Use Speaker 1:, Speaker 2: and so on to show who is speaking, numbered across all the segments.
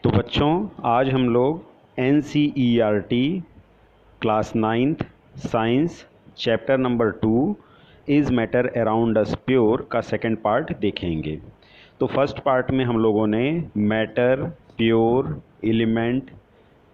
Speaker 1: तो बच्चों, आज हम लोग NCERT class 9th science chapter number 2 is matter around us pure का सेकंड पार्ट देखेंगे। तो फर्स्ट पार्ट में हम लोगों ने मैटर, प्योर, एलिमेंट,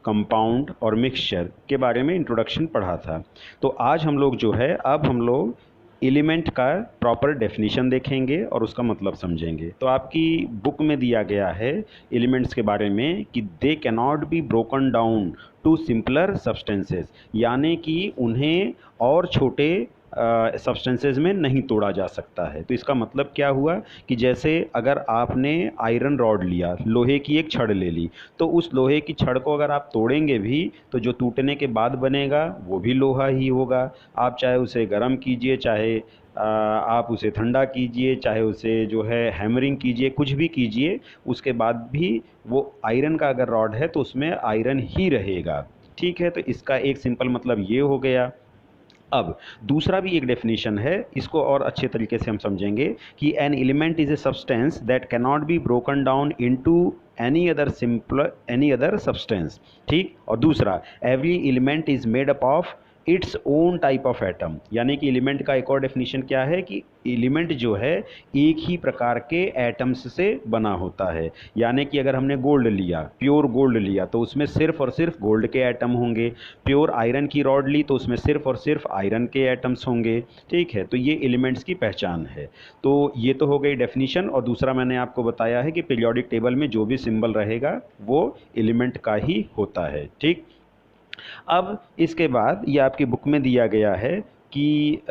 Speaker 1: कंपाउंड और मिक्सचर के बारे में इंट्रोडक्शन पढ़ा था। तो आज हम लोग जो है अब हम लोग एलिमेंट का प्रॉपर डेफिनेशन देखेंगे और उसका मतलब समझेंगे। तो आपकी बुक में दिया गया है एलिमेंट्स के बारे में कि they cannot be broken down to simpler substances, यानी कि उन्हें और छोटे सब्सटेंसेस में नहीं तोड़ा जा सकता है। तो इसका मतलब क्या हुआ कि जैसे अगर आपने आयरन रॉड लिया, लोहे की एक छड़ ले ली, तो उस लोहे की छड़ को अगर आप तोड़ेंगे भी तो जो टूटने के बाद बनेगा वो भी लोहा ही होगा। आप चाहे उसे गर्म कीजिए, चाहे आप उसे ठंडा कीजिए, चाहे उसे जो है हैमरिंग कीजिए, कुछ भी कीजिए, उसके बाद भी वो आयरन का अगर रॉड है तो उसमें आयरन ही रहेगा। ठीक है, तो इसका एक सिंपल मतलब ये हो गया। अब दूसरा भी एक डेफिनेशन है, इसको और अच्छे तरीके से हम समझेंगे कि an element is a substance that cannot be broken down into any other substance. ठीक, और दूसरा, every element is made up of its own type of atom, यानी कि एलिमेंट का एक और डेफिनेशन क्या है कि एलिमेंट जो है एक ही प्रकार के एटम्स से बना होता है। यानी कि अगर हमने गोल्ड लिया, प्योर गोल्ड लिया, तो उसमें सिर्फ और सिर्फ गोल्ड के एटम होंगे। प्योर आयरन की रॉड ली तो उसमें सिर्फ और सिर्फ आयरन के एटम्स होंगे। ठीक है, तो ये एलिमेंट्स की पहचान है। तो ये तो हो गई डेफिनेशन, और दूसरा मैंने आपको बताया है कि पीरियोडिक टेबल में जो भी सिंबल रहेगा वो एलिमेंट का ही होता है। ठीक, अब इसके बाद ये आपकी बुक में दिया गया है कि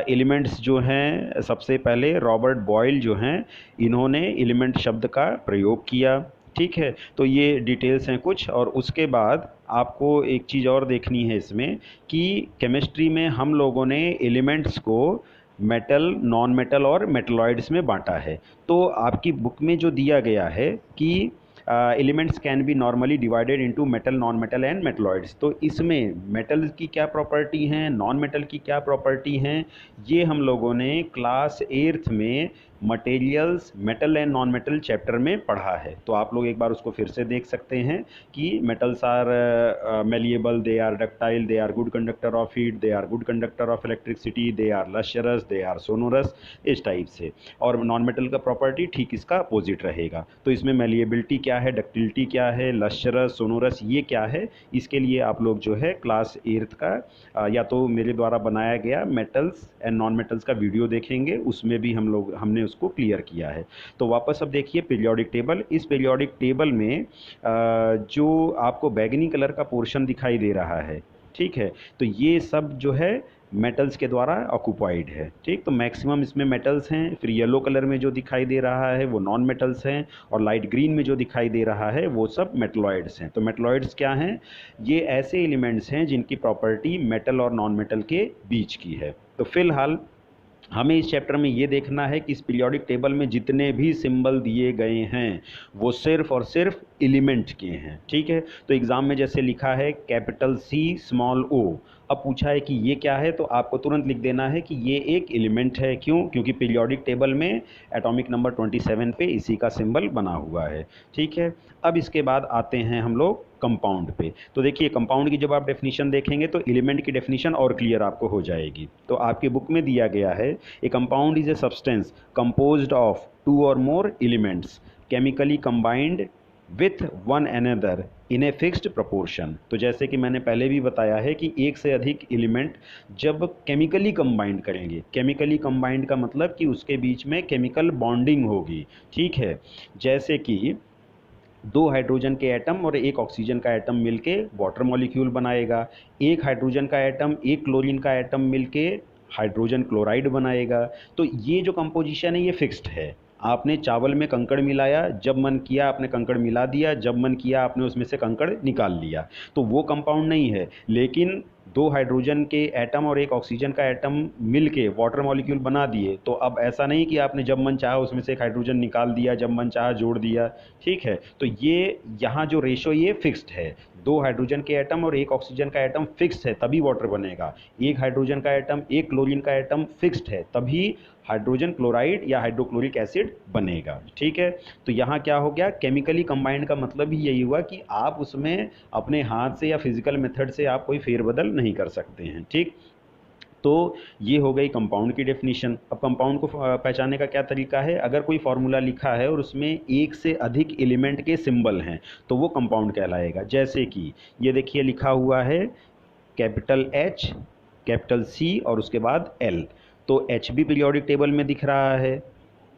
Speaker 1: एलिमेंट्स जो हैं, सबसे पहले रॉबर्ट बॉयल जो हैं, इन्होंने एलिमेंट शब्द का प्रयोग किया। ठीक है, तो ये डिटेल्स हैं कुछ, और उसके बाद आपको एक चीज़ और देखनी है इसमें कि केमिस्ट्री में हम लोगों ने एलिमेंट्स को मेटल, नॉन मेटल और मेटलॉइड्स में बांटा है। तो आपकी बुक में जो दिया गया है कि elements can be normally divided into metal, non metal and metalloids, तो इसमें मेटल की क्या प्रॉपर्टी हैं, नॉन मेटल की क्या प्रॉपर्टी हैं, ये हम लोगों ने क्लास 8th में materials, metal and non metal chapter में पढ़ा है। तो आप लोग एक बार उसको फिर से देख सकते हैं कि metals are malleable, they are ductile, they are good conductor of heat, they are good conductor of electricity, they are lustrous, they are sonorous, इस टाइप से। और नॉन मेटल का प्रॉपर्टी ठीक इसका अपोजिट रहेगा। तो इसमें मेलिएबिलिटी क्या है, डक्टिलिटी क्या है, लश्चरस, सोनोरस ये क्या है, इसके लिए आप लोग जो है क्लास 8th का या तो मेरे द्वारा बनाया गया मेटल्स एंड नॉन मेटल्स का वीडियो देखेंगे, उसमें भी हमने उसको क्लियर किया है। तो वापस अब देखिए पीरियोडिक टेबल। इस पीरियोडिक टेबल में जो आपको बैगनी कलर का पोर्शन दिखाई दे रहा है, ठीक है, तो ये सब जो है मेटल्स के द्वारा ऑक्यूपाइड है। ठीक, तो मैक्सिमम इसमें मेटल्स हैं। फिर येलो कलर में जो दिखाई दे रहा है वो नॉन मेटल्स हैं, और लाइट ग्रीन में जो दिखाई दे रहा है वो सब मेटलॉइड्स हैं। तो मेटलॉइड्स क्या हैं? ये ऐसे एलिमेंट्स हैं जिनकी प्रॉपर्टी मेटल और नॉन मेटल के बीच की है। तो फिलहाल हमें इस चैप्टर में ये देखना है कि इस पीरियोडिक टेबल में जितने भी सिंबल दिए गए हैं वो सिर्फ और सिर्फ एलिमेंट के हैं। ठीक है, तो एग्ज़ाम में जैसे लिखा है कैपिटल C स्मॉल o, अब पूछा है कि ये क्या है, तो आपको तुरंत लिख देना है कि ये एक एलिमेंट है। क्यों? क्योंकि पीरियोडिक टेबल में एटॉमिक नंबर 27 पे इसी का सिंबल बना हुआ है। ठीक है, अब इसके बाद आते हैं हम लोग कंपाउंड पे। तो देखिए कंपाउंड की जब आप डेफिनेशन देखेंगे तो एलिमेंट की डेफिनेशन और क्लियर आपको हो जाएगी। तो आपकी बुक में दिया गया है, ए compound is a substance composed of 2 और more elements chemically combined with one another in a fixed proportion. तो जैसे कि मैंने पहले भी बताया है कि एक से अधिक एलिमेंट जब केमिकली कंबाइंड करेंगे, केमिकली कंबाइंड का मतलब कि उसके बीच में केमिकल बॉन्डिंग होगी। ठीक है, जैसे कि 2 हाइड्रोजन के एटम और 1 ऑक्सीजन का एटम मिलके वाटर मॉलिक्यूल बनाएगा, 1 हाइड्रोजन का एटम 1 क्लोरीन का एटम मिलके हाइड्रोजन क्लोराइड बनाएगा। तो ये जो कंपोजिशन है ये फिक्स्ड है। आपने चावल में कंकड़ मिलाया, जब मन किया आपने कंकड़ मिला दिया, जब मन किया आपने उसमें से कंकड़ निकाल लिया, तो वो कंपाउंड नहीं है। लेकिन दो हाइड्रोजन के एटम और एक ऑक्सीजन का एटम मिलके वाटर मॉलिक्यूल बना दिए, तो अब ऐसा नहीं कि आपने जब मन चाहा उसमें से एक हाइड्रोजन निकाल दिया, जब मन चाहा जोड़ दिया, ठीक है। तो ये यहाँ जो रेशो ये फिक्स्ड है, दो हाइड्रोजन के एटम और एक ऑक्सीजन का एटम फिक्स्ड है तभी वाटर बनेगा, एक हाइड्रोजन का एटम एक क्लोरीन का एटम फिक्स्ड है तभी हाइड्रोजन क्लोराइड या हाइड्रोक्लोरिक एसिड बनेगा, ठीक है। तो यहाँ क्या हो गया, केमिकली कंबाइंड का मतलब ही यही हुआ कि आप उसमें अपने हाथ से या फिजिकल मेथड से आप कोई फेरबदल नहीं कर सकते हैं, ठीक। तो ये हो गई कंपाउंड की डेफिनेशन। अब कंपाउंड को पहचानने का क्या तरीका है, अगर कोई फार्मूला लिखा है और उसमें एक से अधिक एलिमेंट के सिंबल हैं तो वो कंपाउंड कहलाएगा। जैसे कि ये देखिए लिखा हुआ है कैपिटल एच, कैपिटल सी और उसके बाद एल, तो एच भी पीरियोडिक टेबल में दिख रहा है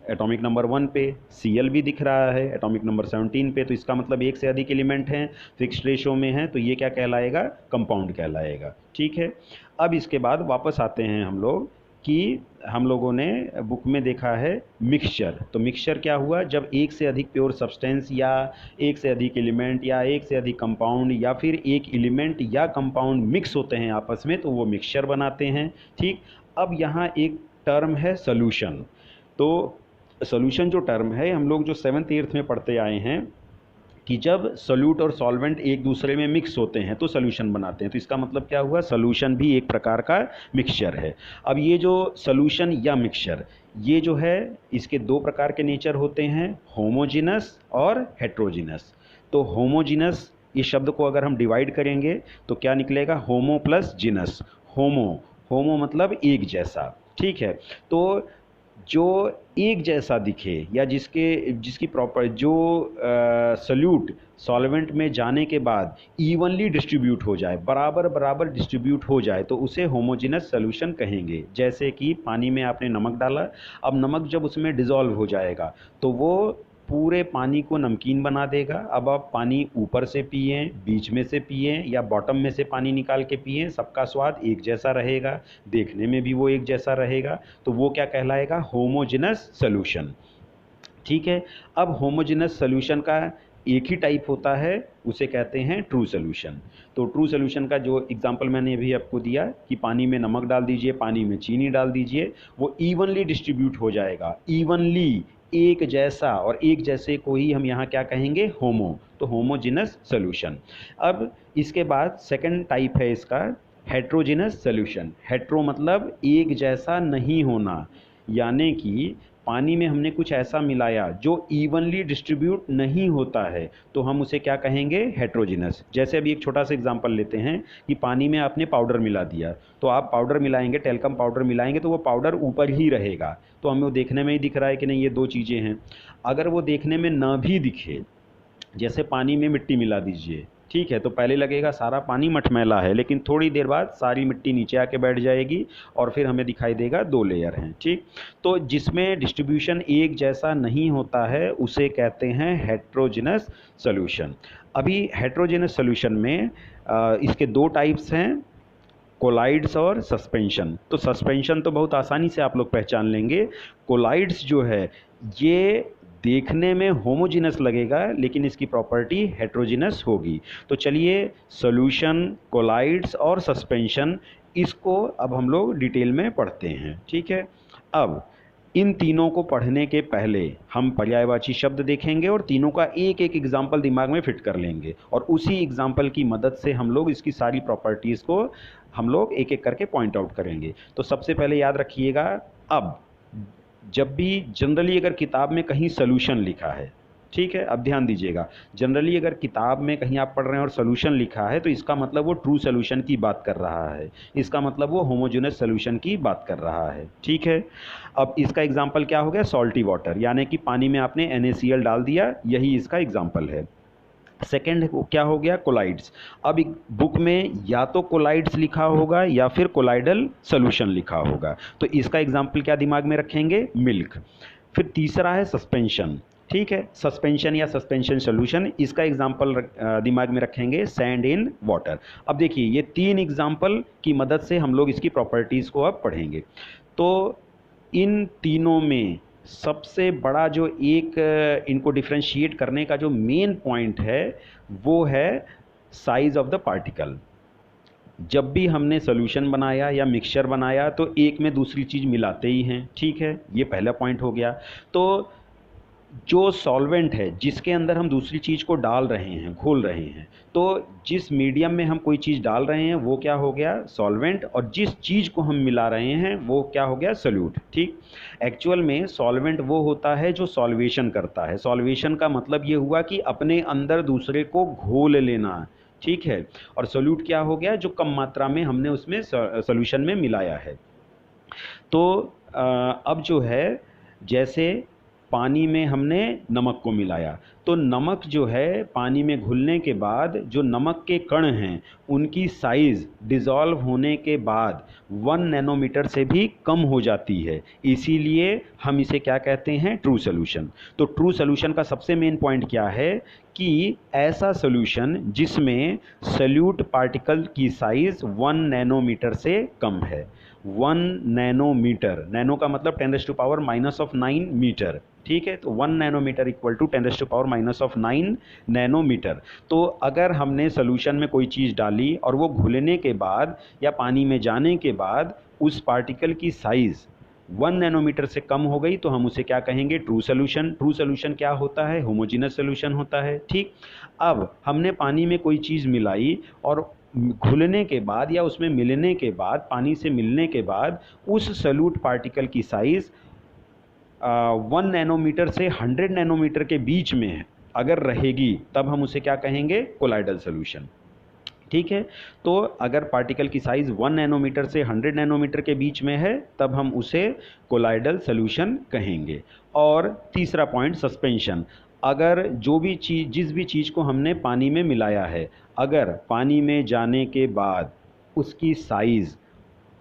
Speaker 1: एटॉमिक नंबर 1 पे, Cl भी दिख रहा है एटॉमिक नंबर 17 पे, तो इसका मतलब एक से अधिक एलिमेंट हैं, फिक्स्ड रेशो में है, तो ये क्या कहलाएगा, कंपाउंड कहलाएगा, ठीक है। अब इसके बाद वापस आते हैं हम लोग कि हम लोगों ने बुक में देखा है मिक्सचर। तो मिक्सचर क्या हुआ, जब एक से अधिक प्योर सब्सटेंस या एक से अधिक एलिमेंट या एक से अधिक कंपाउंड या फिर एक एलिमेंट या कंपाउंड मिक्स होते हैं आपस में तो वो मिक्सचर बनाते हैं, ठीक। अब यहाँ एक टर्म है सोल्यूशन। तो सोल्यूशन जो टर्म है हम लोग जो 7th 8th में पढ़ते आए हैं कि जब सोल्यूट और सॉल्वेंट एक दूसरे में मिक्स होते हैं तो सोल्यूशन बनाते हैं, तो इसका मतलब क्या हुआ, सोल्यूशन भी एक प्रकार का मिक्सचर है। अब ये जो सोल्यूशन या मिक्सचर ये जो है इसके दो प्रकार के नेचर होते हैं, होमोजिनस और हेट्रोजिनस। तो होमोजिनस इस शब्द को अगर हम डिवाइड करेंगे तो क्या निकलेगा, होमो प्लस जिनस। होमो, होमो मतलब एक जैसा, ठीक है। तो जो एक जैसा दिखे या जिसकी प्रॉपर जो सल्यूट सॉल्वेंट में जाने के बाद इवनली डिस्ट्रीब्यूट हो जाए, बराबर बराबर डिस्ट्रीब्यूट हो जाए, तो उसे होमोजेनस सॉल्यूशन कहेंगे। जैसे कि पानी में आपने नमक डाला, अब नमक जब उसमें डिज़ोल्व हो जाएगा तो वो पूरे पानी को नमकीन बना देगा। अब आप पानी ऊपर से पिए, बीच में से पिए या बॉटम में से पानी निकाल के पिए, सबका स्वाद एक जैसा रहेगा, देखने में भी वो एक जैसा रहेगा, तो वो क्या कहलाएगा, होमोजेनस सॉल्यूशन, ठीक है। अब होमोजेनस सॉल्यूशन का एक ही टाइप होता है, उसे कहते हैं ट्रू सॉल्यूशन। तो ट्रू सॉल्यूशन का जो एग्जांपल मैंने अभी आपको दिया कि पानी में नमक डाल दीजिए, पानी में चीनी डाल दीजिए, वो इवनली डिस्ट्रीब्यूट हो जाएगा, इवनली एक जैसा, और एक जैसे को ही हम यहाँ क्या कहेंगे, होमो, तो होमोजेनस सॉल्यूशन। अब इसके बाद सेकंड टाइप है इसका हेट्रोजेनस सॉल्यूशन। हेट्रो मतलब एक जैसा नहीं होना, यानी कि पानी में हमने कुछ ऐसा मिलाया जो इवनली डिस्ट्रीब्यूट नहीं होता है तो हम उसे क्या कहेंगे, हेट्रोजिनस। जैसे अभी एक छोटा सा एग्जांपल लेते हैं कि पानी में आपने पाउडर मिला दिया, तो आप पाउडर मिलाएंगे, टेल्कम पाउडर मिलाएंगे तो वो पाउडर ऊपर ही रहेगा, तो हमें वो देखने में ही दिख रहा है कि नहीं ये दो चीज़ें हैं। अगर वो देखने में ना भी दिखे, जैसे पानी में मिट्टी मिला दीजिए, ठीक है, तो पहले लगेगा सारा पानी मटमैला है, लेकिन थोड़ी देर बाद सारी मिट्टी नीचे आके बैठ जाएगी और फिर हमें दिखाई देगा दो लेयर हैं, ठीक। तो जिसमें डिस्ट्रीब्यूशन एक जैसा नहीं होता है उसे कहते हैं हेट्रोजेनस सॉल्यूशन। अभी हेट्रोजेनस सॉल्यूशन में इसके दो टाइप्स हैं, कोलाइड्स और सस्पेंशन। तो सस्पेंशन तो बहुत आसानी से आप लोग पहचान लेंगे। कोलाइड्स जो है ये देखने में होमोजेनस लगेगा लेकिन इसकी प्रॉपर्टी हेट्रोजेनस होगी। तो चलिए सॉल्यूशन, कोलाइड्स और सस्पेंशन, इसको अब हम लोग डिटेल में पढ़ते हैं, ठीक है। अब इन तीनों को पढ़ने के पहले हम पर्यायवाची शब्द देखेंगे और तीनों का एक एक एग्जाम्पल दिमाग में फिट कर लेंगे और उसी एग्जाम्पल की मदद से हम लोग इसकी सारी प्रॉपर्टीज़ को हम लोग एक एक करके पॉइंट आउट करेंगे। तो सबसे पहले याद रखिएगा, अब जब भी जनरली अगर किताब में कहीं सोल्यूशन लिखा है, ठीक है, अब ध्यान दीजिएगा, जनरली अगर किताब में कहीं आप पढ़ रहे हैं और सोल्यूशन लिखा है तो इसका मतलब वो ट्रू सोल्यूशन की बात कर रहा है, इसका मतलब वो होमोजेनस सोल्यूशन की बात कर रहा है, ठीक है। अब इसका एग्जांपल क्या हो गया, सॉल्टी वाटर, यानी कि पानी में आपने NaCl डाल दिया, यही इसका एग्जांपल है। सेकेंड क्या हो गया, कोलाइड्स। अब एक बुक में या तो कोलाइड्स लिखा होगा या फिर कोलाइडल सोल्यूशन लिखा होगा, तो इसका एग्जांपल क्या दिमाग में रखेंगे, मिल्क। फिर तीसरा है सस्पेंशन, ठीक है, सस्पेंशन या सस्पेंशन सोल्यूशन, इसका एग्जांपल दिमाग में रखेंगे सैंड इन वाटर। अब देखिए ये तीन एग्जांपल की मदद से हम लोग इसकी प्रॉपर्टीज़ को अब पढ़ेंगे। तो इन तीनों में सबसे बड़ा जो एक इनको डिफ्रेंशिएट करने का जो मेन पॉइंट है वो है साइज ऑफ द पार्टिकल। जब भी हमने सोल्यूशन बनाया या मिक्सचर बनाया तो एक में दूसरी चीज़ मिलाते ही हैं, ठीक है, ये पहला पॉइंट हो गया। तो जो सॉल्वेंट है जिसके अंदर हम दूसरी चीज़ को डाल रहे हैं, घोल रहे हैं, तो जिस मीडियम में हम कोई चीज़ डाल रहे हैं वो क्या हो गया, सॉल्वेंट, और जिस चीज़ को हम मिला रहे हैं वो क्या हो गया, सोल्यूट। ठीक, एक्चुअल में सॉल्वेंट वो होता है जो सॉल्वेशन करता है। सॉल्वेशन का मतलब ये हुआ कि अपने अंदर दूसरे को घोल लेना, ठीक है, और सोल्यूट क्या हो गया, जो कम मात्रा में हमने उसमें सोल्यूशन में मिलाया है। तो अब जो है, जैसे पानी में हमने नमक को मिलाया, तो नमक जो है पानी में घुलने के बाद जो नमक के कण हैं उनकी साइज़ डिज़ोल्व होने के बाद 1 नैनोमीटर से भी कम हो जाती है, इसीलिए हम इसे क्या कहते हैं, ट्रू सोल्यूशन। तो ट्रू सोल्यूशन का सबसे मेन पॉइंट क्या है कि ऐसा सोल्यूशन जिसमें सोल्यूट पार्टिकल की साइज़ 1 नैनोमीटर से कम है। 1 नैनोमीटर, नैनो का मतलब 10⁻⁻9 मीटर, ठीक है, तो 1 नैनोमीटर इक्वल टू 10⁻⁹ नैनोमीटर। तो अगर हमने सोल्यूशन में कोई चीज़ डाली और वो घुलने के बाद या पानी में जाने के बाद उस पार्टिकल की साइज़ 1 नैनोमीटर से कम हो गई तो हम उसे क्या कहेंगे, ट्रू सोल्यूशन। ट्रू सोल्यूशन क्या होता है, होमोजीनस सोल्यूशन होता है। ठीक, अब हमने पानी में कोई चीज़ मिलाई और घुलने के बाद या उसमें मिलने के बाद, पानी से मिलने के बाद उस सोल्यूट पार्टिकल की साइज़ 1 नैनोमीटर से 100 नैनोमीटर के बीच में अगर रहेगी तब हम उसे क्या कहेंगे, कोलाइडल सोल्यूशन। ठीक है, तो अगर पार्टिकल की साइज़ 1 नैनोमीटर से 100 नैनोमीटर के बीच में है तब हम उसे कोलाइडल सोल्यूशन कहेंगे। और तीसरा पॉइंट, सस्पेंशन। अगर जो भी चीज़, जिस भी चीज़ को हमने पानी में मिलाया है, अगर पानी में जाने के बाद उसकी साइज़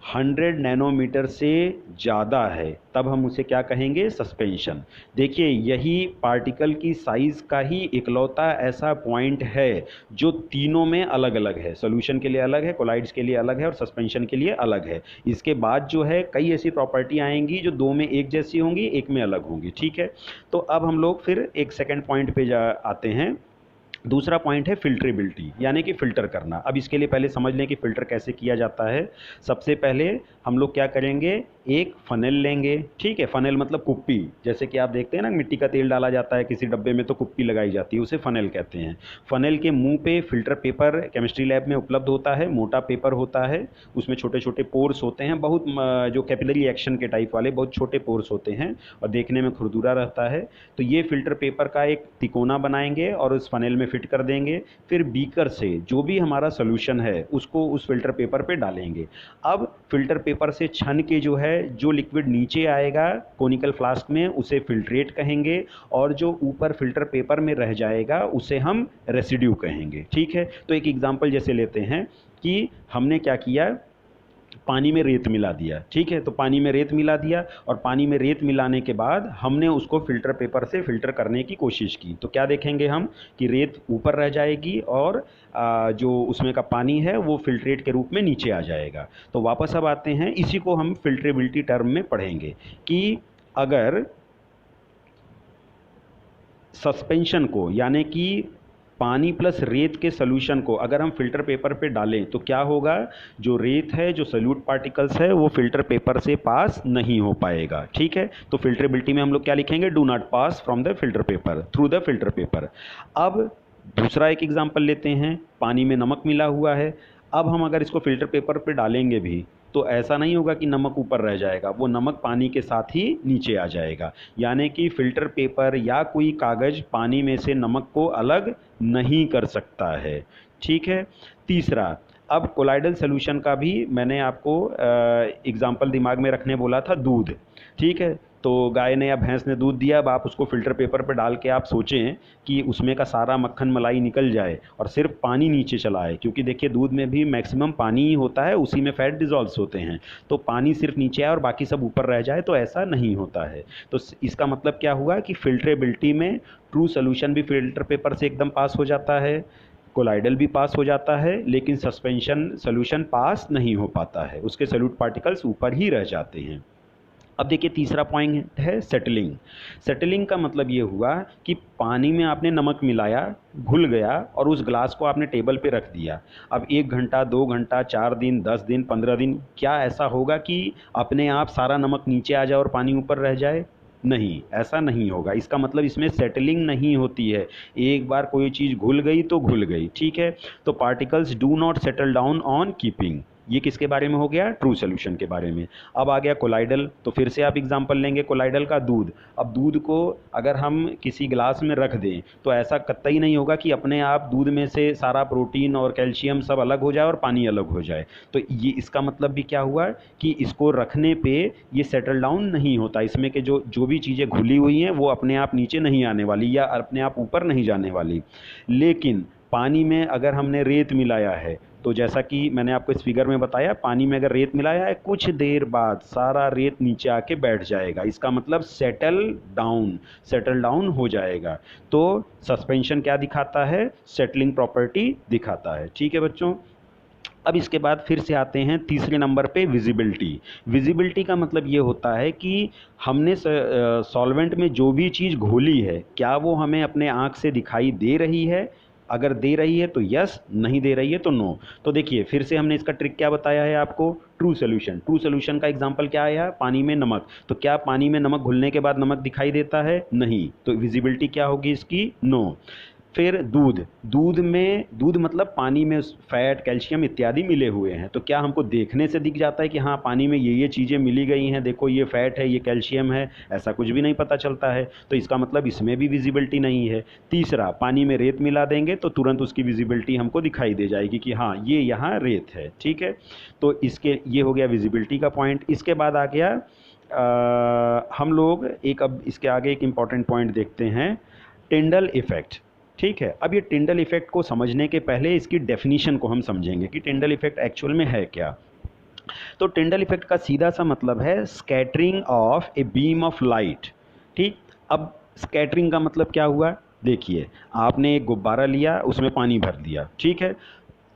Speaker 1: 100 नैनोमीटर से ज़्यादा है तब हम उसे क्या कहेंगे, सस्पेंशन। देखिए, यही पार्टिकल की साइज़ का ही इकलौता ऐसा पॉइंट है जो तीनों में अलग अलग है। सॉल्यूशन के लिए अलग है, कोलाइड्स के लिए अलग है और सस्पेंशन के लिए अलग है। इसके बाद जो है कई ऐसी प्रॉपर्टी आएंगी जो दो में एक जैसी होंगी, एक में अलग होंगी। ठीक है, तो अब हम लोग फिर एक सेकेंड पॉइंट पे आते हैं। दूसरा पॉइंट है फिल्ट्रेबिलिटी, यानी कि फ़िल्टर करना। अब इसके लिए पहले समझ लें कि फ़िल्टर कैसे किया जाता है। सबसे पहले हम लोग क्या करेंगे, एक फ़नेल लेंगे, ठीक है, फ़नेल मतलब कुप्पी, जैसे कि आप देखते हैं ना मिट्टी का तेल डाला जाता है किसी डब्बे में तो कुप्पी लगाई जाती है, उसे फ़नेल कहते हैं। फ़नेल के मुंह पे फ़िल्टर पेपर केमिस्ट्री लैब में उपलब्ध होता है, मोटा पेपर होता है, उसमें छोटे छोटे पोर्स होते हैं, बहुत जो कैपिलरी एक्शन के टाइप वाले बहुत छोटे पोर्स होते हैं और देखने में खुरदुरा रहता है। तो ये फ़िल्टर पेपर का एक तिकोना बनाएंगे और उस फ़नेल में फिट कर देंगे। फिर बीकर से जो भी हमारा सोल्यूशन है उसको उस फिल्टर पेपर पे डालेंगे। अब फिल्टर पेपर से छन के जो है, जो लिक्विड नीचे आएगा कोनिकल फ्लास्क में उसे फिल्ट्रेट कहेंगे और जो ऊपर फिल्टर पेपर में रह जाएगा उसे हम रेसिड्यू कहेंगे। ठीक है, तो एक एग्जांपल जैसे लेते हैं कि हमने क्या किया, पानी में रेत मिला दिया। ठीक है, तो पानी में रेत मिला दिया और पानी में रेत मिलाने के बाद हमने उसको फ़िल्टर पेपर से फ़िल्टर करने की कोशिश की, तो क्या देखेंगे हम कि रेत ऊपर रह जाएगी और जो उसमें का पानी है वो फिल्ट्रेट के रूप में नीचे आ जाएगा। तो वापस अब आते हैं, इसी को हम फिल्ट्रेबिलिटी टर्म में पढ़ेंगे कि अगर सस्पेंशन को, यानी कि पानी प्लस रेत के सोल्यूशन को अगर हम फिल्टर पेपर पे डालें तो क्या होगा, जो रेत है, जो सोल्यूट पार्टिकल्स है, वो फिल्टर पेपर से पास नहीं हो पाएगा। ठीक है, तो फिल्ट्रेबिलिटी में हम लोग क्या लिखेंगे, do not pass from the filter paper through the filter paper. अब दूसरा एक एग्जांपल लेते हैं, पानी में नमक मिला हुआ है। अब हम अगर इसको फिल्टर पेपर पे डालेंगे भी तो ऐसा नहीं होगा कि नमक ऊपर रह जाएगा, वो नमक पानी के साथ ही नीचे आ जाएगा, यानी कि फ़िल्टर पेपर या कोई कागज़ पानी में से नमक को अलग नहीं कर सकता है। ठीक है, तीसरा, अब कोलाइडल सोल्यूशन का भी मैंने आपको एग्जांपल दिमाग में रखने बोला था, दूध। ठीक है, तो गाय ने या भैंस ने दूध दिया, अब आप उसको फ़िल्टर पेपर पर डाल के आप सोचें कि उसमें का सारा मक्खन मलाई निकल जाए और सिर्फ पानी नीचे चला आए, क्योंकि देखिए दूध में भी मैक्सिमम पानी ही होता है, उसी में फैट डिज़ोल्व्स होते हैं, तो पानी सिर्फ नीचे आए और बाकी सब ऊपर रह जाए, तो ऐसा नहीं होता है। तो इसका मतलब क्या हुआ कि फिल्ट्रेबिलिटी में ट्रू सोल्यूशन भी फिल्टर पेपर से एकदम पास हो जाता है, कोलाइडल भी पास हो जाता है, लेकिन सस्पेंशन सोल्यूशन पास नहीं हो पाता है, उसके सोल्यूट पार्टिकल्स ऊपर ही रह जाते हैं। अब देखिए तीसरा पॉइंट है सेटलिंग। सेटलिंग का मतलब ये हुआ कि पानी में आपने नमक मिलाया, घुल गया और उस ग्लास को आपने टेबल पे रख दिया। अब 1 घंटा, 2 घंटा, 4 दिन, 10 दिन, 15 दिन, क्या ऐसा होगा कि अपने आप सारा नमक नीचे आ जाए और पानी ऊपर रह जाए? नहीं, ऐसा नहीं होगा। इसका मतलब इसमें सेटलिंग नहीं होती है। एक बार कोई चीज़ घुल गई तो घुल गई, ठीक है। तो particles do not settle down on keeping. ये किसके बारे में हो गया? ट्रू सोल्यूशन के बारे में। अब आ गया कोलाइडल। तो फिर से आप एग्जांपल लेंगे कोलाइडल का, दूध। अब दूध को अगर हम किसी गिलास में रख दें तो ऐसा कतई नहीं होगा कि अपने आप दूध में से सारा प्रोटीन और कैल्शियम सब अलग हो जाए और पानी अलग हो जाए। तो ये इसका मतलब भी क्या हुआ कि इसको रखने पे ये सेटल डाउन नहीं होता। इसमें के जो जो भी चीज़ें घुली हुई हैं वो अपने आप नीचे नहीं आने वाली या अपने आप ऊपर नहीं जाने वाली। लेकिन पानी में अगर हमने रेत मिलाया है, तो जैसा कि मैंने आपको इस फिगर में बताया, पानी में अगर रेत मिलाया है, कुछ देर बाद सारा रेत नीचे आके बैठ जाएगा। इसका मतलब सेटल डाउन हो जाएगा। तो सस्पेंशन क्या दिखाता है? सेटलिंग प्रॉपर्टी दिखाता है। ठीक है बच्चों। अब इसके बाद फिर से आते हैं तीसरे नंबर पे, विजिबिलिटी। विजिबिलिटी का मतलब ये होता है कि हमने सॉल्वेंट में जो भी चीज़ घोली है, क्या वो हमें अपने आँख से दिखाई दे रही है? अगर दे रही है तो यस, नहीं दे रही है तो नो। तो देखिए फिर से हमने इसका ट्रिक क्या बताया है आपको? True solution. ट्रू सोल्यूशन का एग्जांपल क्या आया? पानी में नमक। तो क्या पानी में नमक घुलने के बाद नमक दिखाई देता है? नहीं। तो विजिबिलिटी क्या होगी इसकी? नो। फिर दूध। दूध मतलब पानी में फैट, कैल्शियम इत्यादि मिले हुए हैं। तो क्या हमको देखने से दिख जाता है कि हाँ पानी में ये चीज़ें मिली गई हैं, देखो ये फैट है, ये कैल्शियम है? ऐसा कुछ भी नहीं पता चलता है। तो इसका मतलब इसमें भी विजिबिलिटी नहीं है। तीसरा, पानी में रेत मिला देंगे तो तुरंत उसकी विजिबिलिटी हमको दिखाई दे जाएगी कि हाँ ये यहाँ रेत है। ठीक है। तो इसके ये हो गया विजिबिलिटी का पॉइंट। इसके बाद आ गया हम लोग अब इसके आगे एक इम्पॉर्टेंट पॉइंट देखते हैं, टिंडल इफेक्ट। ठीक है। अब ये टिंडल इफेक्ट को समझने के पहले इसकी डेफिनीशन को हम समझेंगे कि टिंडल इफेक्ट एक्चुअल में है क्या। तो टिंडल इफेक्ट का सीधा सा मतलब है scattering of a beam of light. ठीक। अब स्कैटरिंग का मतलब क्या हुआ? देखिए, आपने एक गुब्बारा लिया, उसमें पानी भर दिया, ठीक है।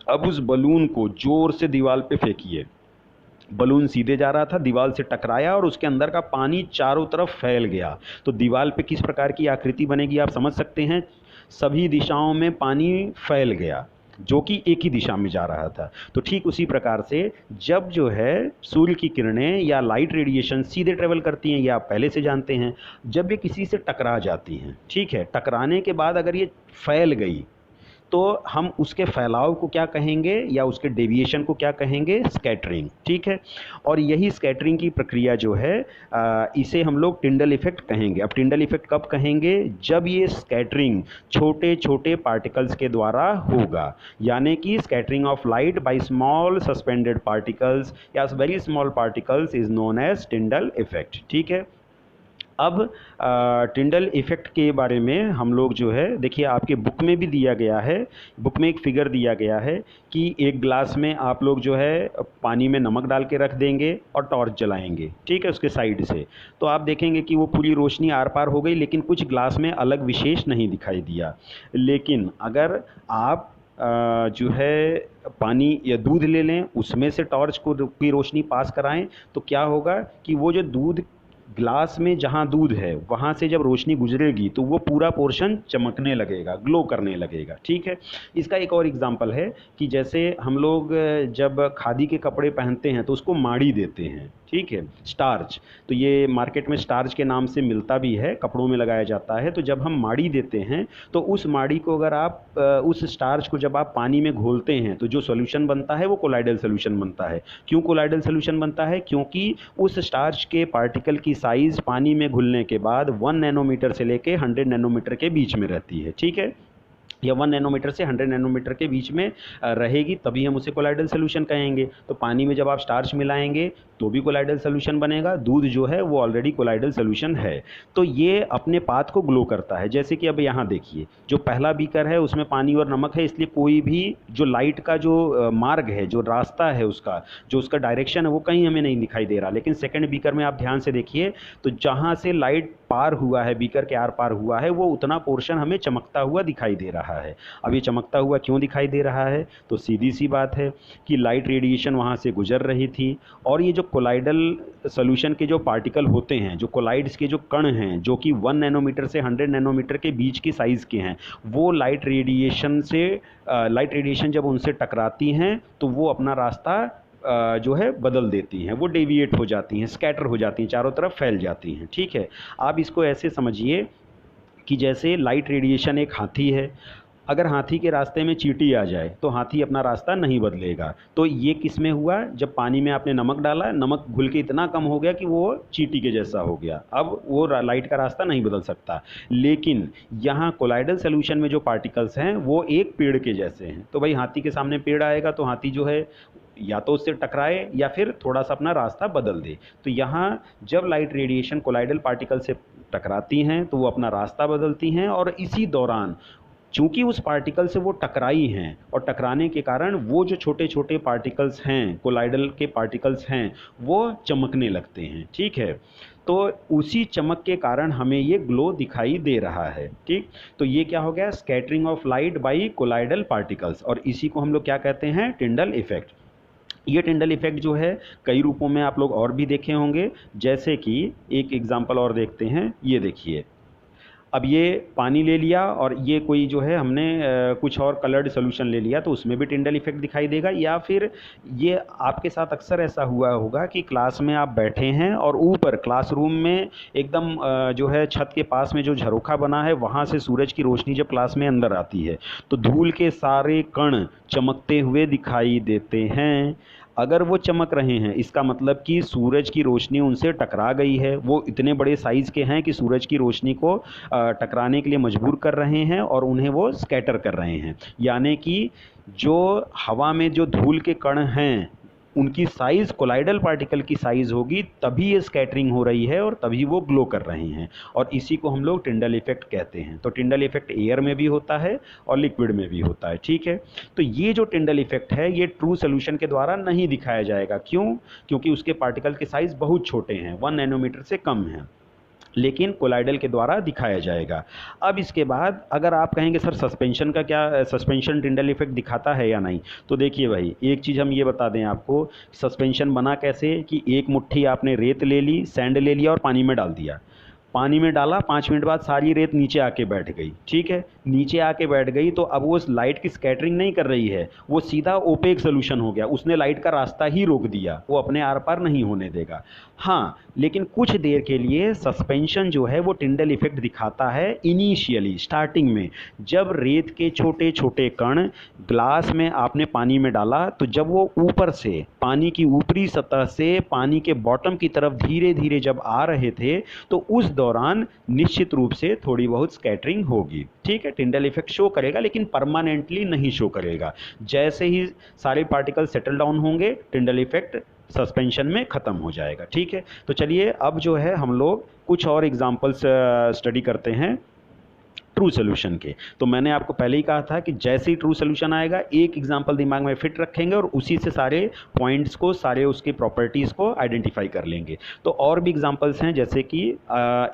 Speaker 1: अब उस बलून को जोर से दीवार पे फेंकिए। बलून सीधे जा रहा था, दीवार से टकराया और उसके अंदर का पानी चारों तरफ फैल गया। तो दीवार पे किस प्रकार की आकृति बनेगी आप समझ सकते हैं। सभी दिशाओं में पानी फैल गया, जो कि एक ही दिशा में जा रहा था। तो ठीक उसी प्रकार से जब जो है सूर्य की किरणें या लाइट रेडिएशन सीधे ट्रेवल करती हैं, ये आप पहले से जानते हैं। जब ये किसी से टकरा जाती हैं, ठीक है, टकराने के बाद अगर ये फैल गई तो हम उसके फैलाव को क्या कहेंगे या उसके डेविएशन को क्या कहेंगे? स्कैटरिंग। ठीक है। और यही स्कैटरिंग की प्रक्रिया जो है इसे हम लोग टिंडल इफेक्ट कहेंगे। अब टिंडल इफेक्ट कब कहेंगे? जब ये स्कैटरिंग छोटे छोटे पार्टिकल्स के द्वारा होगा, यानी कि scattering of light by small suspended particles या very small particles is known as Tyndall effect. ठीक है। अब टिंडल इफेक्ट के बारे में हम लोग जो है, देखिए आपके बुक में भी दिया गया है, बुक में एक फिगर दिया गया है कि एक ग्लास में आप लोग जो है पानी में नमक डाल के रख देंगे और टॉर्च जलाएंगे, ठीक है, उसके साइड से। तो आप देखेंगे कि वो पूरी रोशनी आर पार हो गई, लेकिन कुछ ग्लास में अलग विशेष नहीं दिखाई दिया। लेकिन अगर आप जो है पानी या दूध ले लें, उसमें से टॉर्च को की रोशनी पास कराएं, तो क्या होगा कि वो जो दूध ग्लास में जहाँ दूध है वहाँ से जब रोशनी गुजरेगी तो वो पूरा पोर्शन चमकने लगेगा, ग्लो करने लगेगा। ठीक है। इसका एक और एग्जांपल है कि जैसे हम लोग जब खादी के कपड़े पहनते हैं तो उसको माड़ी देते हैं, ठीक है, स्टार्च। तो ये मार्केट में स्टार्च के नाम से मिलता भी है, कपड़ों में लगाया जाता है। तो जब हम माड़ी देते हैं तो उस माड़ी को अगर आप उस स्टार्च को जब आप पानी में घोलते हैं तो जो सॉल्यूशन बनता है वो कोलाइडल सॉल्यूशन बनता है। क्यों कोलाइडल सॉल्यूशन बनता है? क्योंकि उस स्टार्च के पार्टिकल की साइज़ पानी में घुलने के बाद 1 नैनोमीटर से लेके 100 नैनोमीटर के बीच में रहती है, ठीक है, या 1 नैनोमीटर से 100 नैनोमीटर के बीच में रहेगी, तभी हम उसे कोलाइडल सॉल्यूशन कहेंगे। तो पानी में जब आप स्टार्च मिलाएंगे तो भी कोलाइडल सॉल्यूशन बनेगा। दूध जो है वो ऑलरेडी कोलाइडल सॉल्यूशन है। तो ये अपने पाथ को ग्लो करता है। जैसे कि अब यहाँ देखिए, जो पहला बीकर है उसमें पानी और नमक है, इसलिए कोई भी जो लाइट का जो मार्ग है, जो रास्ता है उसका, जो उसका डायरेक्शन है, वो कहीं हमें नहीं दिखाई दे रहा। लेकिन सेकेंड बीकर में आप ध्यान से देखिए तो जहाँ से लाइट पार हुआ है, बीकर के आर पार हुआ है, वो उतना पोर्शन हमें चमकता हुआ दिखाई दे रहा है। अब ये चमकता हुआ क्यों दिखाई दे रहा है? तो सीधी सी बात है कि लाइट रेडिएशन वहाँ से गुजर रही थी, और ये जो कोलाइडल सोल्यूशन के जो पार्टिकल होते हैं, जो कोलाइड्स के जो कण हैं, जो कि 1 नैनोमीटर से 100 नैनोमीटर के बीच की साइज़ के हैं, वो लाइट रेडिएशन जब उनसे टकराती हैं तो वो अपना रास्ता जो है बदल देती हैं, वो डेविएट हो जाती हैं, स्कैटर हो जाती हैं, चारों तरफ फैल जाती हैं। ठीक है, आप इसको ऐसे समझिए कि जैसे लाइट रेडिएशन एक हाथी है, अगर हाथी के रास्ते में चींटी आ जाए तो हाथी अपना रास्ता नहीं बदलेगा। तो ये किस में हुआ? जब पानी में आपने नमक डाला, नमक घुल के इतना कम हो गया कि वो चींटी के जैसा हो गया, अब वो लाइट का रास्ता नहीं बदल सकता। लेकिन यहाँ कोलाइडल सोल्यूशन में जो पार्टिकल्स हैं वो एक पेड़ के जैसे हैं। तो भाई हाथी के सामने पेड़ आएगा तो हाथी जो है या तो उससे टकराए या फिर थोड़ा सा अपना रास्ता बदल दे। तो यहाँ जब लाइट रेडिएशन कोलाइडल पार्टिकल से टकराती हैं तो वो अपना रास्ता बदलती हैं, और इसी दौरान चूंकि उस पार्टिकल से वो टकराई हैं, और टकराने के कारण वो जो छोटे छोटे पार्टिकल्स हैं, कोलाइडल के पार्टिकल्स हैं, वो चमकने लगते हैं। ठीक है, तो उसी चमक के कारण हमें ये ग्लो दिखाई दे रहा है। ठीक, तो ये क्या हो गया? Scattering of light by colloidal particles, और इसी को हम लोग क्या कहते हैं? Tyndall effect. ये टिंडल इफेक्ट जो है कई रूपों में आप लोग और भी देखे होंगे, जैसे कि एक एग्जांपल और देखते हैं। ये देखिए, अब ये पानी ले लिया और ये कोई जो है हमने कुछ और कलर्ड सोल्यूशन ले लिया, तो उसमें भी टिंडल इफेक्ट दिखाई देगा। या फिर ये आपके साथ अक्सर ऐसा हुआ होगा कि क्लास में आप बैठे हैं और ऊपर क्लासरूम में एकदम जो है छत के पास में जो झरोखा बना है, वहाँ से सूरज की रोशनी जब क्लास में अंदर आती है तो धूल के सारे कण चमकते हुए दिखाई देते हैं। अगर वो चमक रहे हैं, इसका मतलब कि सूरज की रोशनी उनसे टकरा गई है, वो इतने बड़े साइज़ के हैं कि सूरज की रोशनी को टकराने के लिए मजबूर कर रहे हैं और उन्हें वो स्कैटर कर रहे हैं। यानी कि जो हवा में जो धूल के कण हैं उनकी साइज़ कोलाइडल पार्टिकल की साइज़ होगी, तभी ये स्कैटरिंग हो रही है और तभी वो ग्लो कर रहे हैं, और इसी को हम लोग टिंडल इफेक्ट कहते हैं। तो टिंडल इफेक्ट एयर में भी होता है और लिक्विड में भी होता है। ठीक है, तो ये जो टिंडल इफेक्ट है ये ट्रू सोल्यूशन के द्वारा नहीं दिखाया जाएगा। क्यों? क्योंकि उसके पार्टिकल के साइज़ बहुत छोटे हैं, 1 नैनोमीटर से कम हैं, लेकिन कोलाइडल के द्वारा दिखाया जाएगा। अब इसके बाद अगर आप कहेंगे सर सस्पेंशन का क्या, सस्पेंशन टिंडल इफेक्ट दिखाता है या नहीं, तो देखिए भाई एक चीज़ हम ये बता दें आपको, सस्पेंशन बना कैसे कि एक मुट्ठी आपने रेत ले ली, सैंड ले लिया और पानी में डाल दिया। पानी में डाला, 5 मिनट बाद सारी रेत नीचे आके बैठ गई। ठीक है, नीचे आके बैठ गई तो अब वो लाइट की स्कैटरिंग नहीं कर रही है, वो सीधा ओपेक सोल्यूशन हो गया, उसने लाइट का रास्ता ही रोक दिया, वो अपने आर पार नहीं होने देगा। हाँ, लेकिन कुछ देर के लिए सस्पेंशन जो है वो टिंडल इफेक्ट दिखाता है इनिशियली, स्टार्टिंग में, जब रेत के छोटे छोटे कण ग्लास में आपने पानी में डाला, तो जब वो ऊपर से पानी की ऊपरी सतह से पानी के बॉटम की तरफ धीरे धीरे जब आ रहे थे, तो उस दौरान निश्चित रूप से थोड़ी बहुत स्कैटरिंग होगी। ठीक है, टिंडल इफेक्ट शो करेगा लेकिन परमानेंटली नहीं शो करेगा। जैसे ही सारे पार्टिकल सेटल डाउन होंगे, टिंडल इफेक्ट सस्पेंशन में ख़त्म हो जाएगा। ठीक है, तो चलिए अब जो है हम लोग कुछ और एग्जांपल्स स्टडी करते हैं ट्रू सोल्यूशन के। तो मैंने आपको पहले ही कहा था कि जैसे ही ट्रू सोल्यूशन आएगा एक एग्जांपल दिमाग में फिट रखेंगे और उसी से सारे पॉइंट्स को, सारे उसके प्रॉपर्टीज़ को आइडेंटिफाई कर लेंगे। तो और भी एग्जांपल्स हैं, जैसे कि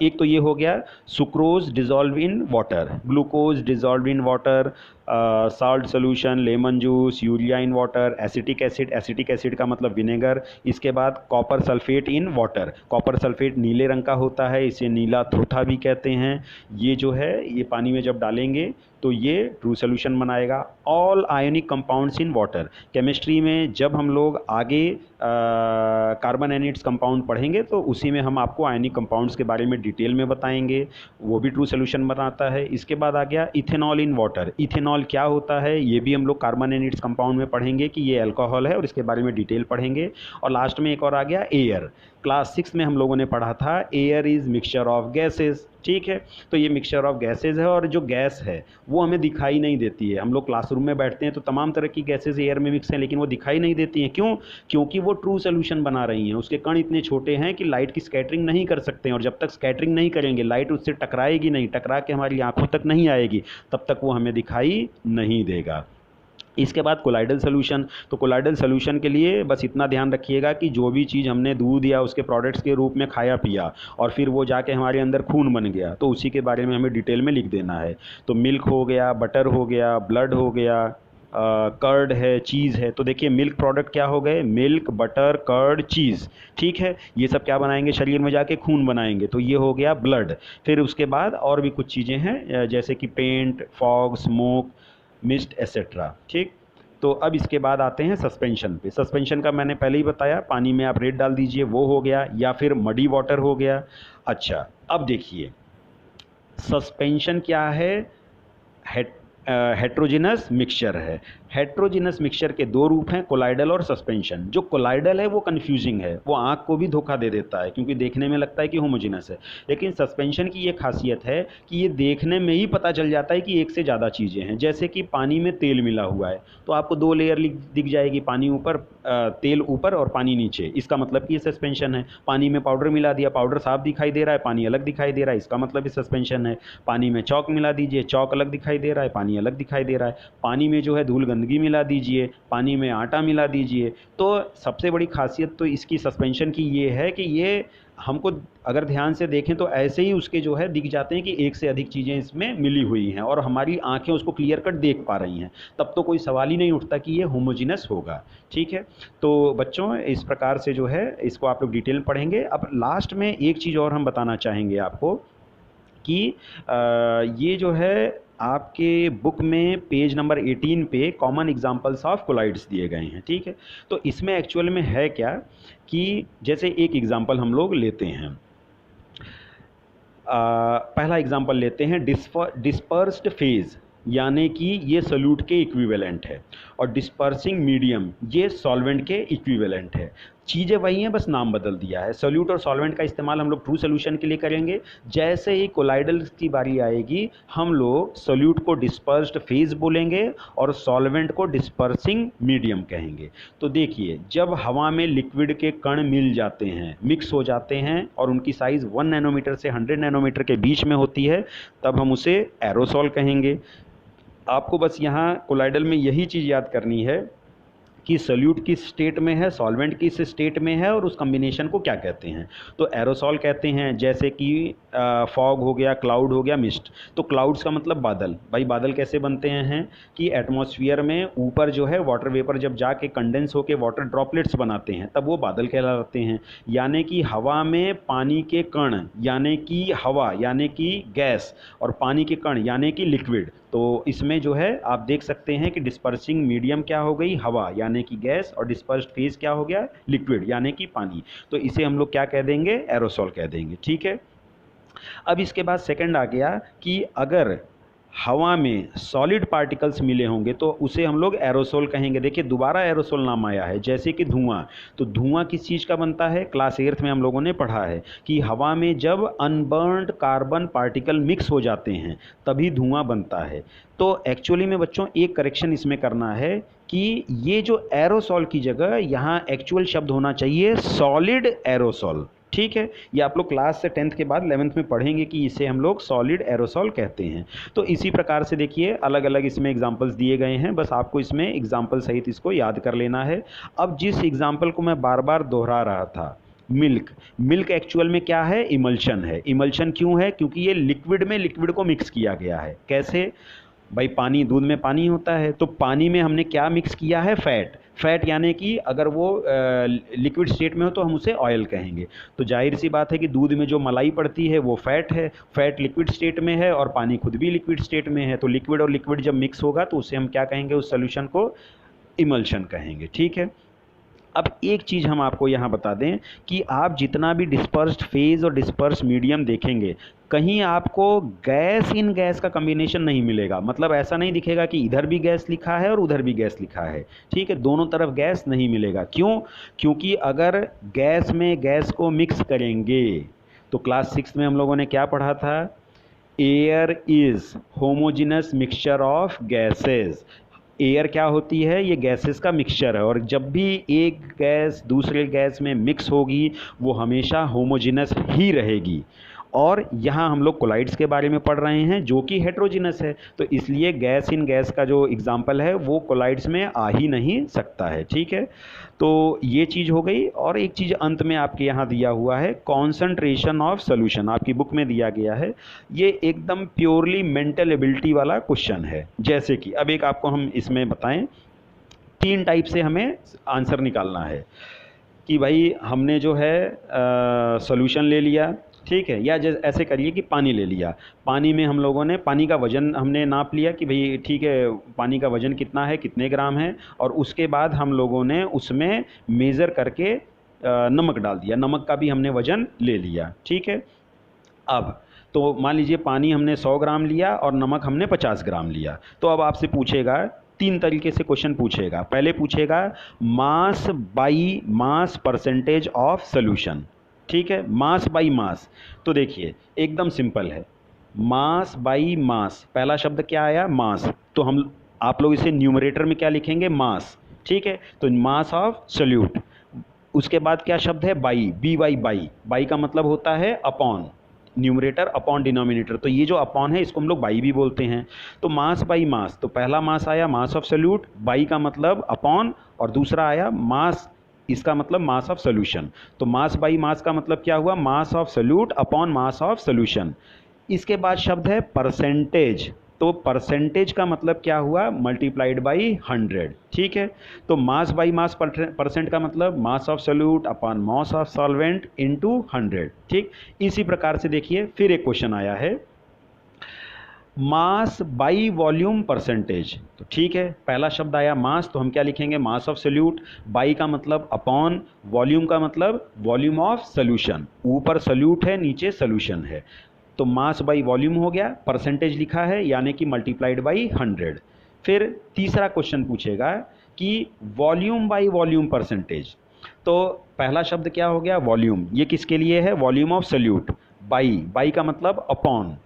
Speaker 1: एक तो ये हो गया sucrose dissolve in water, glucose dissolve in water, salt solution, lemon juice, urea in water, acetic acid का मतलब विनेगर। इसके बाद copper sulphate in water, copper sulphate नीले रंग का होता है, इसे नीला थोथा भी कहते हैं। ये जो है ये पानी में जब डालेंगे तो ये ट्रू सोल्यूशन बनाएगा। All ionic compounds in water, chemistry में जब हम लोग आगे कार्बन एनिड्स कंपाउंड पढ़ेंगे तो उसी में हम आपको आयोनिक कंपाउंड्स के बारे में डिटेल में बताएंगे, वो भी ट्रू सोल्यूशन बनाता है। इसके बाद आ गया इथेनॉल इन वाटर, इथेनॉल क्या होता है ये भी हम लोग कार्बन एनिड्स कंपाउंड में पढ़ेंगे कि ये अल्कोहल है और इसके बारे में डिटेल पढ़ेंगे। और लास्ट में एक और आ गया एयर, क्लास 6 में हम लोगों ने पढ़ा था air is mixture of gases. ठीक है, तो ये मिक्सचर ऑफ गैसेज है और जो गैस है वो हमें दिखाई नहीं देती है। हम लोग क्लासरूम में बैठते हैं तो तमाम तरह की गैसेज एयर में मिक्स हैं, लेकिन वो दिखाई नहीं देती हैं। क्यों? क्योंकि वो ट्रू सोल्यूशन बना रही हैं, उसके कण इतने छोटे हैं कि लाइट की स्कैटरिंग नहीं कर सकते हैं, और जब तक स्कैटरिंग नहीं करेंगे लाइट उससे टकराएगी नहीं, टकरा के हमारी आंखों तक नहीं आएगी, तब तक वो हमें दिखाई नहीं देगा। इसके बाद कोलाइडल सोल्यूशन। तो कोलाइडल सोल्यूशन के लिए बस इतना ध्यान रखिएगा कि जो भी चीज़ हमने दूध या उसके प्रोडक्ट्स के रूप में खाया पिया और फिर वो जाके हमारे अंदर खून बन गया, तो उसी के बारे में हमें डिटेल में लिख देना है। तो मिल्क हो गया, बटर हो गया, ब्लड हो गया, कर्ड है, चीज़ है। तो देखिए मिल्क प्रोडक्ट क्या हो गए, मिल्क, बटर, कर्ड, चीज़। ठीक है, ये सब क्या बनाएंगे, शरीर में जाके खून बनाएंगे, तो ये हो गया ब्लड। फिर उसके बाद और भी कुछ चीज़ें हैं जैसे कि paint, fog, smoke, mist et cetera. ठीक, तो अब इसके बाद आते हैं सस्पेंशन पे। सस्पेंशन का मैंने पहले ही बताया, पानी में आप रेत डाल दीजिए, वो हो गया, या फिर मडी वाटर हो गया। अच्छा, अब देखिए सस्पेंशन क्या है, हेट्रोजिनस मिक्सचर है। हेट्रोजिनस मिक्सचर के दो रूप हैं, कोलाइडल और सस्पेंशन। जो कोलाइडल है वो कन्फ्यूजिंग है, वो आँख को भी धोखा दे देता है क्योंकि देखने में लगता है कि होमोजिनस है। लेकिन सस्पेंशन की ये खासियत है कि ये देखने में ही पता चल जाता है कि एक से ज़्यादा चीज़ें हैं। जैसे कि पानी में तेल मिला हुआ है तो आपको दो लेयर दिख जाएगी, पानी ऊपर, तेल ऊपर और पानी नीचे, इसका मतलब कि ये सस्पेंशन है। पानी में पाउडर मिला दिया, पाउडर साफ दिखाई दे रहा है, पानी अलग दिखाई दे रहा है, इसका मतलब ये सस्पेंशन है। पानी में चौक मिला दीजिए, चौक अलग दिखाई दे रहा है, पानी अलग दिखाई दे रहा है। पानी में जो है धूल गंदगी मिला दीजिए, पानी में आटा मिला दीजिए। तो सबसे बड़ी खासियत तो इसकी सस्पेंशन की ये है कि ये हमको अगर ध्यान से देखें तो ऐसे ही उसके जो है दिख जाते हैं कि एक से अधिक चीज़ें इसमें मिली हुई हैं और हमारी आंखें उसको क्लियर कट देख पा रही हैं, तब तो कोई सवाल ही नहीं उठता कि ये होमोजिनस होगा। ठीक है, तो बच्चों इस प्रकार से जो है इसको आप लोग डिटेल पढ़ेंगे। अब लास्ट में एक चीज़ और हम बताना चाहेंगे आपको कि ये जो है आपके बुक में पेज नंबर 18 पे कॉमन एग्जांपल्स ऑफ कोलाइड्स दिए गए हैं। ठीक है, तो इसमें एक्चुअल में है क्या कि जैसे एक एग्जांपल हम लोग लेते हैं, पहला एग्जांपल लेते हैं डिस्पर्स्ड फेज, यानी कि ये सोल्यूट के इक्विवेलेंट है, और डिस्पर्सिंग मीडियम ये सॉल्वेंट के इक्विवेलेंट है। चीज़ें वही हैं, बस नाम बदल दिया है। सोल्यूट और सॉल्वेंट का इस्तेमाल हम लोग ट्रू सोल्यूशन के लिए करेंगे। जैसे ही कोलाइडल की बारी आएगी हम लोग सोल्यूट को डिस्पर्स्ड फेज बोलेंगे और सॉल्वेंट को डिस्पर्सिंग मीडियम कहेंगे। तो देखिए जब हवा में लिक्विड के कण मिल जाते हैं, मिक्स हो जाते हैं और उनकी साइज़ 1 नैनोमीटर से 100 नैनोमीटर के बीच में होती है, तब हम उसे एरोसॉल कहेंगे। आपको बस यहाँ कोलाइडल में यही चीज़ याद करनी है कि सोल्यूट किस स्टेट में है, सॉल्वेंट किस स्टेट में है और उस कॉम्बिनेशन को क्या कहते हैं। तो एरोसॉल कहते हैं, जैसे कि फॉग हो गया, क्लाउड हो गया, मिस्ट। तो क्लाउड्स का मतलब बादल। भाई बादल कैसे बनते हैं कि एटमॉस्फेयर में ऊपर जो है वाटर वेपर जब जाके कंडेंस होके वाटर ड्रॉपलेट्स बनाते हैं तब वो बादल कहलाते हैं। यानी कि हवा में पानी के कण, यानी कि हवा यानी कि गैस, और पानी के कण यानी कि लिक्विड। तो इसमें जो है आप देख सकते हैं कि डिस्पर्सिंग मीडियम क्या हो गई, हवा यानी कि गैस, और डिस्पर्स्ड फेज क्या हो गया, लिक्विड यानी कि पानी। तो इसे हम लोग क्या कह देंगे, एरोसॉल कह देंगे। ठीक है, अब इसके बाद सेकंड आ गया कि अगर हवा में सॉलिड पार्टिकल्स मिले होंगे तो उसे हम लोग एरोसोल कहेंगे। देखिए दोबारा एरोसोल नाम आया है, जैसे कि धुआं। तो धुआं किस चीज़ का बनता है, क्लास 8th में हम लोगों ने पढ़ा है कि हवा में जब अनबर्न्ड कार्बन पार्टिकल मिक्स हो जाते हैं तभी धुआं बनता है। तो एक्चुअली में बच्चों एक करेक्शन इसमें करना है कि ये जो एरोसॉल की जगह यहाँ एक्चुअल शब्द होना चाहिए सॉलिड एरोसॉल। ठीक है, ये आप लोग क्लास से 10th के बाद 11th में पढ़ेंगे कि इसे हम लोग सॉलिड एरोसॉल कहते हैं। तो इसी प्रकार से देखिए अलग अलग इसमें एग्जांपल्स दिए गए हैं, बस आपको इसमें एग्जांपल सहित इसको याद कर लेना है। अब जिस एग्जांपल को मैं बार बार दोहरा रहा था, मिल्क एक्चुअल में क्या है, इमल्शन है। इमल्शन क्यों है, क्योंकि ये लिक्विड में लिक्विड को मिक्स किया गया है। कैसे भाई, पानी, दूध में पानी होता है तो पानी में हमने क्या मिक्स किया है, फैट यानी कि अगर वो लिक्विड स्टेट में हो तो हम उसे ऑयल कहेंगे। तो जाहिर सी बात है कि दूध में जो मलाई पड़ती है वो फैट है, फैट लिक्विड स्टेट में है और पानी खुद भी लिक्विड स्टेट में है। तो लिक्विड और लिक्विड जब मिक्स होगा तो उसे हम क्या कहेंगे, उस सोल्यूशन को इमल्शन कहेंगे। ठीक है, अब एक चीज़ हम आपको यहाँ बता दें कि आप जितना भी डिस्पर्स्ड फेज और डिस्पर्स मीडियम देखेंगे, कहीं आपको गैस इन गैस का कॉम्बिनेशन नहीं मिलेगा। मतलब ऐसा नहीं दिखेगा कि इधर भी गैस लिखा है और उधर भी गैस लिखा है। ठीक है, दोनों तरफ गैस नहीं मिलेगा। क्यों, क्योंकि अगर गैस में गैस को मिक्स करेंगे तो क्लास 6 में हम लोगों ने क्या पढ़ा था, air is homogeneous mixture of gases. Air क्या होती है, ये गैसेस का मिक्सचर है, और जब भी एक गैस दूसरे गैस में मिक्स होगी वो हमेशा होमोजिनस ही रहेगी। और यहाँ हम लोग कोलाइड्स के बारे में पढ़ रहे हैं जो कि हेट्रोजिनस है, तो इसलिए गैस इन गैस का जो एग्जाम्पल है वो कोलाइड्स में आ ही नहीं सकता है। ठीक है, तो ये चीज़ हो गई। और एक चीज़ अंत में आपके यहाँ दिया हुआ है, कॉन्सेंट्रेशन ऑफ सोल्यूशन, आपकी बुक में दिया गया है। ये एकदम प्योरली मेंटल एबिलिटी वाला क्वेश्चन है। जैसे कि अब एक आपको हम इसमें बताएं, 3 टाइप से हमें आंसर निकालना है कि भाई हमने जो है सॉल्यूशन ले लिया, ठीक है, या जैसे ऐसे करिए कि पानी ले लिया, पानी में हम लोगों ने पानी का वज़न हमने नाप लिया कि भाई ठीक है पानी का वज़न कितना है, कितने ग्राम है, और उसके बाद हम लोगों ने उसमें मेज़र करके नमक डाल दिया, नमक का भी हमने वज़न ले लिया। ठीक है, अब तो मान लीजिए पानी हमने 100 ग्राम लिया और नमक हमने 50 ग्राम लिया। तो अब आपसे पूछेगा, 3 तरीके से क्वेश्चन पूछेगा। पहले पूछेगा mass by mass percentage of solution. ठीक है, मास बाई मास, तो देखिए एकदम सिंपल है, मास बाई मास, पहला शब्द क्या आया, मास, तो हम आप लोग इसे न्यूमरेटर में क्या लिखेंगे, मास। ठीक है, तो मास ऑफ सोल्यूट। उसके बाद क्या शब्द है, by, B Y by, by का मतलब होता है अपॉन, न्यूमरेटर अपॉन डिनोमिनेटर, तो ये जो अपॉन है इसको हम लोग बाई भी बोलते हैं। तो मास बाई मास, तो पहला मास आया मास ऑफ सोल्यूट, बाई का मतलब अपॉन, और दूसरा आया मास, इसका मतलब मास ऑफ सोल्यूशन। तो मास बाई मास का मतलब क्या हुआ, mass of solute upon mass of solution. इसके बाद शब्द है परसेंटेज, तो परसेंटेज का मतलब क्या हुआ, मल्टीप्लाइड बाई 100। ठीक है, तो मास बाई मास परसेंट का मतलब mass of solute upon mass of solvent into 100। ठीक, इसी प्रकार से देखिए फिर एक क्वेश्चन आया है, मास बाई वॉल्यूम परसेंटेज। तो ठीक है, पहला शब्द आया मास, तो हम क्या लिखेंगे, मास ऑफ सोल्यूट, बाई का मतलब अपॉन, वॉल्यूम का मतलब वॉल्यूम ऑफ सोल्यूशन, ऊपर सोल्यूट है नीचे सोल्यूशन है, तो मास बाई वॉल्यूम हो गया, परसेंटेज लिखा है यानी कि मल्टीप्लाइड बाई 100। फिर तीसरा क्वेश्चन पूछेगा कि वॉल्यूम बाई वॉल्यूम परसेंटेज, तो पहला शब्द क्या हो गया, वॉल्यूम, ये किसके लिए है, volume of solute, by, by का मतलब अपॉन,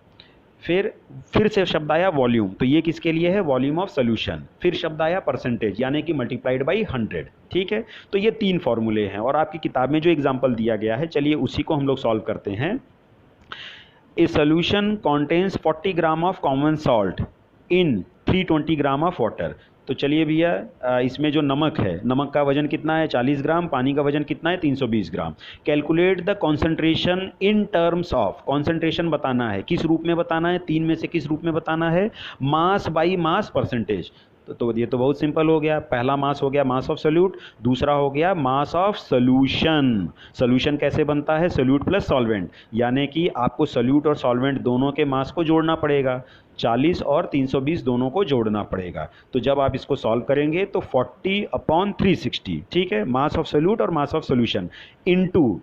Speaker 1: फिर से शब्द आया वॉल्यूम, तो ये किसके लिए है, वॉल्यूम ऑफ सोल्यूशन, फिर शब्द आया परसेंटेज यानी कि मल्टीप्लाइड बाई 100। ठीक है, तो ये 3 फॉर्मूले हैं और आपकी किताब में जो एग्जाम्पल दिया गया है, चलिए उसी को हम लोग सॉल्व करते हैं। A solution contains 40 gram of common salt in 320 gram of water. तो चलिए भैया इसमें जो नमक है, नमक का वजन कितना है, 40 ग्राम, पानी का वजन कितना है, 320 gram. Calculate the concentration in terms of, concentration बताना है, किस रूप में बताना है, 3 में से किस रूप में बताना है, मास बाई मास परसेंटेज। तो ये तो बहुत सिंपल हो गया, पहला मास हो गया मास ऑफ सोल्यूट, दूसरा हो गया मास ऑफ सोल्यूशन। सोल्यूशन कैसे बनता है, सोल्यूट प्लस सॉल्वेंट, यानी कि आपको सोल्यूट और सॉल्वेंट दोनों के मास को जोड़ना पड़ेगा, 40 और 320 दोनों को जोड़ना पड़ेगा। तो जब आप इसको सॉल्व करेंगे तो 40 अपॉन 360, ठीक है, मास ऑफ सोल्यूट और मास ऑफ सोल्यूशन इनटू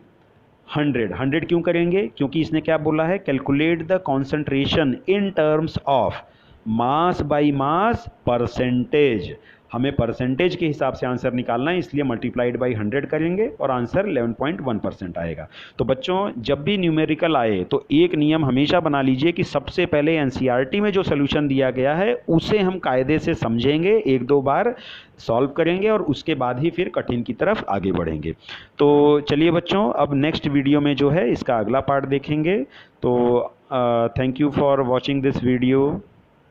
Speaker 1: 100 क्यों करेंगे, क्योंकि इसने क्या बोला है, calculate the concentration in terms of mass by mass percentage, हमें परसेंटेज के हिसाब से आंसर निकालना है, इसलिए मल्टीप्लाइड बाई 100 करेंगे और आंसर 11.1% आएगा। तो बच्चों जब भी न्यूमेरिकल आए तो एक नियम हमेशा बना लीजिए कि सबसे पहले एनसीईआरटी में जो सोल्यूशन दिया गया है उसे हम कायदे से समझेंगे, 1-2 बार सॉल्व करेंगे और उसके बाद ही फिर कठिन की तरफ आगे बढ़ेंगे। तो चलिए बच्चों, अब नेक्स्ट वीडियो में जो है इसका अगला पार्ट देखेंगे। तो thank you for watching this video.